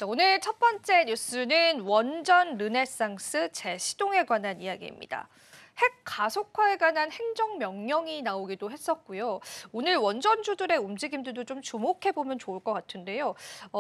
자, 오늘 첫 번째 뉴스는 원전 르네상스 재시동에 관한 이야기입니다. 핵 가속화에 관한 행정명령이 나오기도 했었고요. 오늘 원전주들의 움직임들도 좀 주목해보면 좋을 것 같은데요.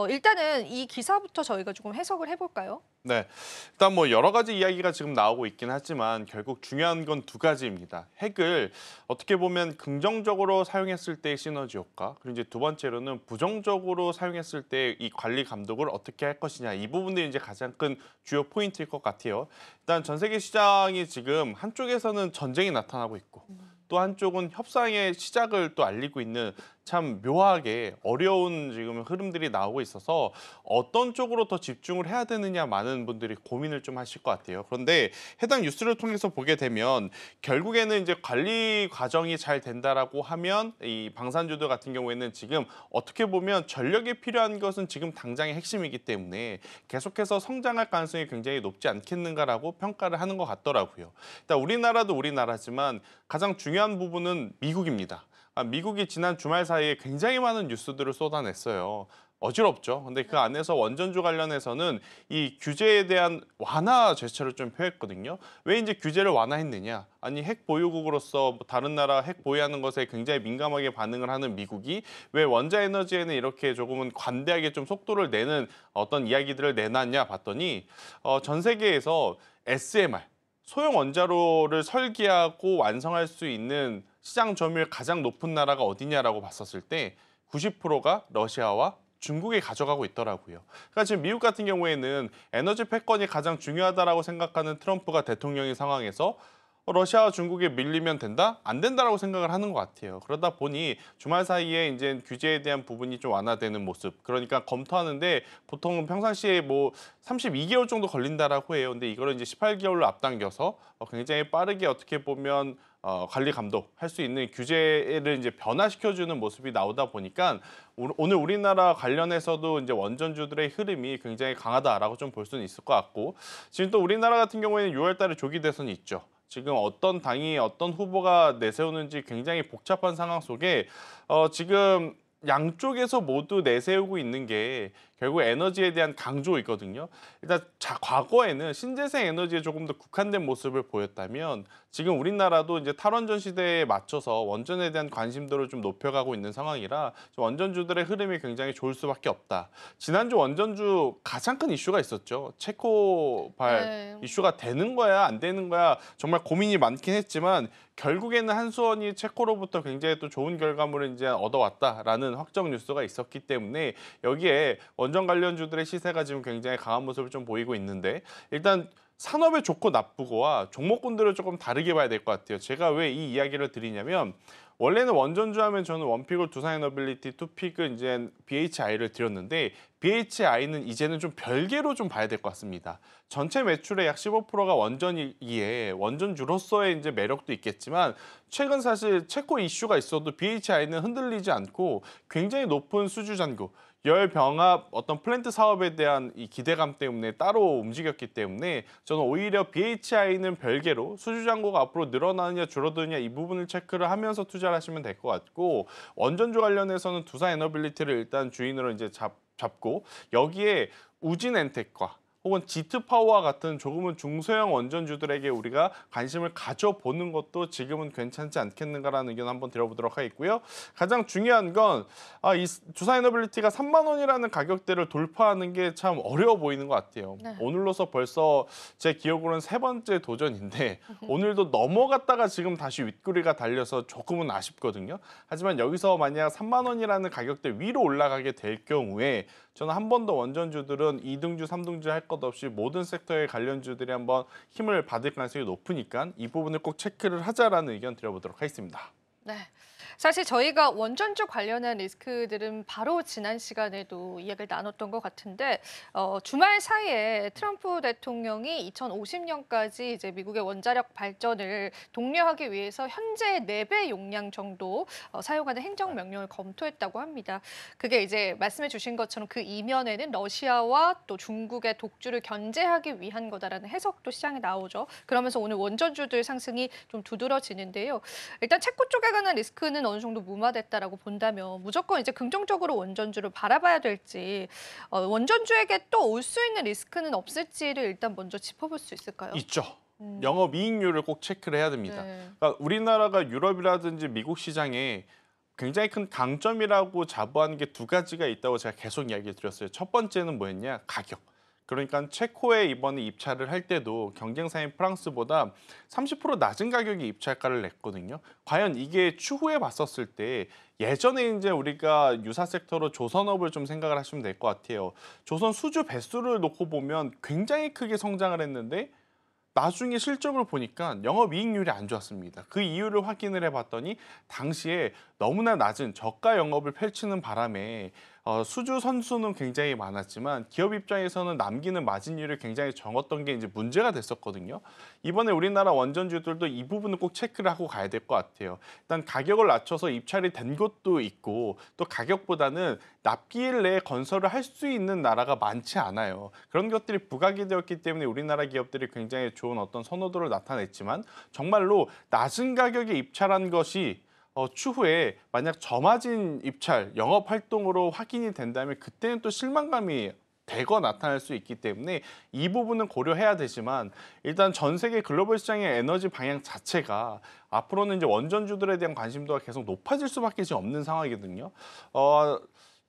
일단은 이 기사부터 저희가 조금 해석을 해볼까요? 네, 일단 뭐 여러 가지 이야기가 지금 나오고 있긴 하지만 결국 중요한 건 두 가지입니다. 핵을 어떻게 보면 긍정적으로 사용했을 때의 시너지 효과, 그리고 이제 두 번째로는 부정적으로 사용했을 때 이 관리 감독을 어떻게 할 것이냐, 이 부분들이 이제 가장 큰 주요 포인트일 것 같아요. 일단 전 세계 시장이 지금 한쪽에서는 전쟁이 나타나고 있고 또 한쪽은 협상의 시작을 또 알리고 있는 참 묘하게 어려운 지금 흐름들이 나오고 있어서 어떤 쪽으로 더 집중을 해야 되느냐 많은 분들이 고민을 좀 하실 것 같아요. 그런데 해당 뉴스를 통해서 보게 되면 결국에는 이제 관리 과정이 잘 된다라고 하면 이 방산주들 같은 경우에는 지금 어떻게 보면 전력이 필요한 것은 지금 당장의 핵심이기 때문에 계속해서 성장할 가능성이 굉장히 높지 않겠는가라고 평가를 하는 것 같더라고요. 일단 우리나라도 우리나라지만 가장 중요한 부분은 미국입니다. 미국이 지난 주말 사이에 굉장히 많은 뉴스들을 쏟아냈어요. 어지럽죠. 근데 그 안에서 원전주 관련해서는 이 규제에 대한 완화 제스처를 좀 표했거든요. 왜 이제 규제를 완화했느냐? 아니 핵 보유국으로서 다른 나라 핵 보유하는 것에 굉장히 민감하게 반응을 하는 미국이 왜 원자에너지에는 이렇게 조금은 관대하게 좀 속도를 내는 어떤 이야기들을 내놨냐 봤더니 전 세계에서 SMR 소형 원자로를 설계하고 완성할 수 있는 시장 점유율 가장 높은 나라가 어디냐라고 봤었을 때 90%가 러시아와 중국이 가져가고 있더라고요. 그러니까 지금 미국 같은 경우에는 에너지 패권이 가장 중요하다라고 생각하는 트럼프가 대통령인 상황에서 러시아와 중국에 밀리면 된다? 안 된다라고 생각을 하는 것 같아요. 그러다 보니 주말 사이에 이제 규제에 대한 부분이 좀 완화되는 모습. 그러니까 검토하는데 보통 평상시에 뭐 32개월 정도 걸린다라고 해요. 근데 이거를 이제 18개월로 앞당겨서 굉장히 빠르게 어떻게 보면 관리 감독할 수 있는 규제를 이제 변화시켜주는 모습이 나오다 보니까 오늘 우리나라 관련해서도 이제 원전주들의 흐름이 굉장히 강하다라고 좀 볼 수는 있을 것 같고 지금 또 우리나라 같은 경우에는 6월 달에 조기 대선이 있죠. 지금 어떤 당이 어떤 후보가 내세우는지 굉장히 복잡한 상황 속에 지금 양쪽에서 모두 내세우고 있는 게 결국 에너지에 대한 강조이거든요. 일단 과거에는 신재생 에너지에 조금 더 국한된 모습을 보였다면 지금 우리나라도 이제 탈원전 시대에 맞춰서 원전에 대한 관심도를 좀 높여가고 있는 상황이라 원전주들의 흐름이 굉장히 좋을 수밖에 없다. 지난주 원전주 가장 큰 이슈가 있었죠. 체코발 네. 이슈가 되는 거야, 안 되는 거야 정말 고민이 많긴 했지만 결국에는 한수원이 체코로부터 굉장히 또 좋은 결과물을 이제 얻어왔다라는 확정 뉴스가 있었기 때문에 여기에 원전 관련주들의 시세가 지금 굉장히 강한 모습을 좀 보이고 있는데 일단 산업의 좋고 나쁘고와 종목군들을 조금 다르게 봐야 될 것 같아요. 제가 왜 이 이야기를 드리냐면 원래는 원전주 하면 저는 원픽을 두산에너빌리티, 투픽을 이제 BHI를 드렸는데 BHI는 이제는 좀 별개로 좀 봐야 될 것 같습니다. 전체 매출의 약 15%가 원전이기에 원전주로서의 이제 매력도 있겠지만 최근 사실 체코 이슈가 있어도 BHI는 흔들리지 않고 굉장히 높은 수주 잔고 열 병합 어떤 플랜트 사업에 대한 이 기대감 때문에 따로 움직였기 때문에 저는 오히려 BHI는 별개로 수주 잔고가 앞으로 늘어나느냐 줄어드느냐 이 부분을 체크를 하면서 투자를 하시면 될 것 같고 원전주 관련해서는 두산에너빌리티를 일단 주인으로 이제 잡고 여기에 우진엔텍과 혹은 지트파워와 같은 조금은 중소형 원전주들에게 우리가 관심을 가져보는 것도 지금은 괜찮지 않겠는가라는 의견 한번 드려보도록 하겠고요. 가장 중요한 건 이 두산에너빌리티가 3만 원이라는 가격대를 돌파하는 게 참 어려워 보이는 것 같아요. 네. 오늘로서 벌써 제 기억으로는 세 번째 도전인데 오늘도 넘어갔다가 지금 다시 윗구리가 달려서 조금은 아쉽거든요. 하지만 여기서 만약 3만 원이라는 가격대 위로 올라가게 될 경우에 저는 한 번 더 원전주들은 2등주, 3등주 할 것 없이 모든 섹터의 관련주들이 한번 힘을 받을 가능성이 높으니까 이 부분을 꼭 체크를 하자라는 의견 드려보도록 하겠습니다. 네. 사실 저희가 원전주 관련한 리스크들은 바로 지난 시간에도 이야기를 나눴던 것 같은데 주말 사이에 트럼프 대통령이 2050년까지 이제 미국의 원자력 발전을 독려하기 위해서 현재 4배 용량 정도 사용하는 행정명령을 검토했다고 합니다. 그게 이제 말씀해 주신 것처럼 그 이면에는 러시아와 또 중국의 독주를 견제하기 위한 거다라는 해석도 시장에 나오죠. 그러면서 오늘 원전주들 상승이 좀 두드러지는데요. 일단 체코 쪽에 관한 리스크는 어느 정도 무마됐다라고 본다면 무조건 이제 긍정적으로 원전주를 바라봐야 될지 원전주에게 또 올 수 있는 리스크는 없을지를 일단 먼저 짚어볼 수 있을까요? 있죠. 영업이익률을 꼭 체크를 해야 됩니다. 네. 그러니까 우리나라가 유럽이라든지 미국 시장에 굉장히 큰 강점이라고 자부하는 게 두 가지가 있다고 제가 계속 이야기 드렸어요. 첫 번째는 뭐였냐? 가격. 그러니까 체코에 이번에 입찰을 할 때도 경쟁사인 프랑스보다 30% 낮은 가격에 입찰가를 냈거든요. 과연 이게 추후에 봤었을 때 예전에 이제 우리가 유사 섹터로 조선업을 좀 생각을 하시면 될 것 같아요. 조선 수주 배수를 놓고 보면 굉장히 크게 성장을 했는데 나중에 실적을 보니까 영업이익률이 안 좋았습니다. 그 이유를 확인을 해봤더니 당시에 너무나 낮은 저가 영업을 펼치는 바람에 수주 선수는 굉장히 많았지만 기업 입장에서는 남기는 마진율이 굉장히 적었던 게 이제 문제가 됐었거든요. 이번에 우리나라 원전주들도 이 부분을 꼭 체크를 하고 가야 될 것 같아요. 일단 가격을 낮춰서 입찰이 된 것도 있고 또 가격보다는 납기일 내에 건설을 할 수 있는 나라가 많지 않아요. 그런 것들이 부각이 되었기 때문에 우리나라 기업들이 굉장히 좋은 어떤 선호도를 나타냈지만 정말로 낮은 가격에 입찰한 것이 추후에 만약 저마진 입찰, 영업 활동으로 확인이 된다면 그때는 또 실망감이 대거 나타날 수 있기 때문에 이 부분은 고려해야 되지만 일단 전 세계 글로벌 시장의 에너지 방향 자체가 앞으로는 이제 원전주들에 대한 관심도가 계속 높아질 수밖에 지금 없는 상황이거든요.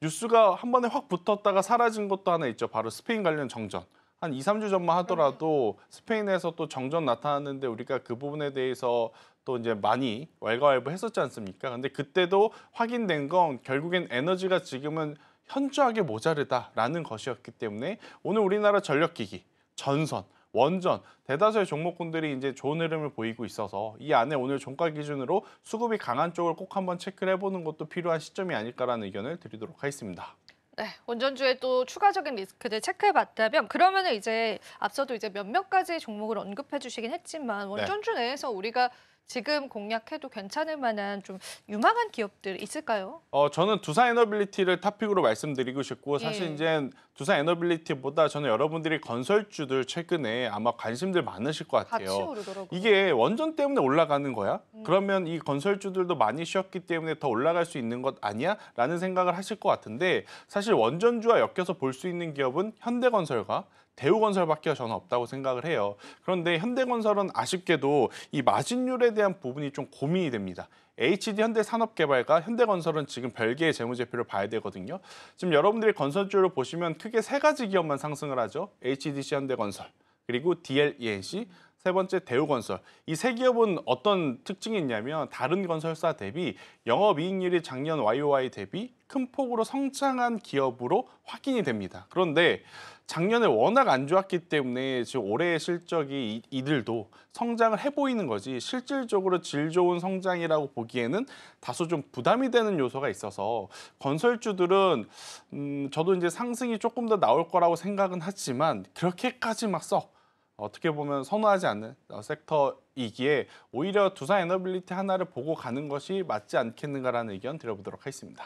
뉴스가 한 번에 확 붙었다가 사라진 것도 하나 있죠. 바로 스페인 관련 정전. 한 2, 3주 전만 하더라도 스페인에서 또 정전 나타났는데 우리가 그 부분에 대해서 또 이제 많이 왈가왈부했었지 않습니까? 근데 그때도 확인된 건 결국엔 에너지가 지금은 현저하게 모자르다라는 것이었기 때문에 오늘 우리나라 전력기기, 전선, 원전 대다수의 종목군들이 이제 좋은 흐름을 보이고 있어서 이 안에 오늘 종가 기준으로 수급이 강한 쪽을 꼭 한번 체크를 해보는 것도 필요한 시점이 아닐까라는 의견을 드리도록 하겠습니다. 네, 원전주의 또 추가적인 리스크들 체크해봤다면 그러면은 이제 앞서도 이제 몇몇 가지 종목을 언급해주시긴 했지만 원전주 내에서 우리가 지금 공략해도 괜찮을 만한 좀 유망한 기업들 있을까요? 저는 두산 에너빌리티를 탑픽으로 말씀드리고 싶고 사실 예. 이제 두산 에너빌리티보다 저는 여러분들이 건설주들 최근에 아마 관심들 많으실 것 같이 같아요. 오르더라고요. 이게 원전 때문에 올라가는 거야? 그러면 이 건설주들도 많이 쉬었기 때문에 더 올라갈 수 있는 것 아니야? 라는 생각을 하실 것 같은데 사실 원전주와 엮여서 볼 수 있는 기업은 현대건설과 대우건설밖에 저는 없다고 생각을 해요. 그런데 현대건설은 아쉽게도 이 마진율에 대한 부분이 좀 고민이 됩니다. HD 현대산업개발과 현대건설은 지금 별개의 재무제표를 봐야 되거든요. 지금 여러분들이 건설주를 보시면 크게 세 가지 기업만 상승을 하죠. HDC 현대건설, 그리고 DLENC, 세 번째 대우건설. 이 세 기업은 어떤 특징이 있냐면 다른 건설사 대비 영업이익률이 작년 YOY 대비 큰 폭으로 성장한 기업으로 확인이 됩니다. 그런데 작년에 워낙 안 좋았기 때문에 지금 올해의 실적이 이들도 성장을 해 보이는 거지 실질적으로 질 좋은 성장이라고 보기에는 다소 좀 부담이 되는 요소가 있어서 건설주들은 저도 이제 상승이 조금 더 나올 거라고 생각은 하지만 그렇게까지 막 썩 어떻게 보면 선호하지 않는 섹터이기에 오히려 두산 에너빌리티 하나를 보고 가는 것이 맞지 않겠는가라는 의견 드려보도록 하겠습니다.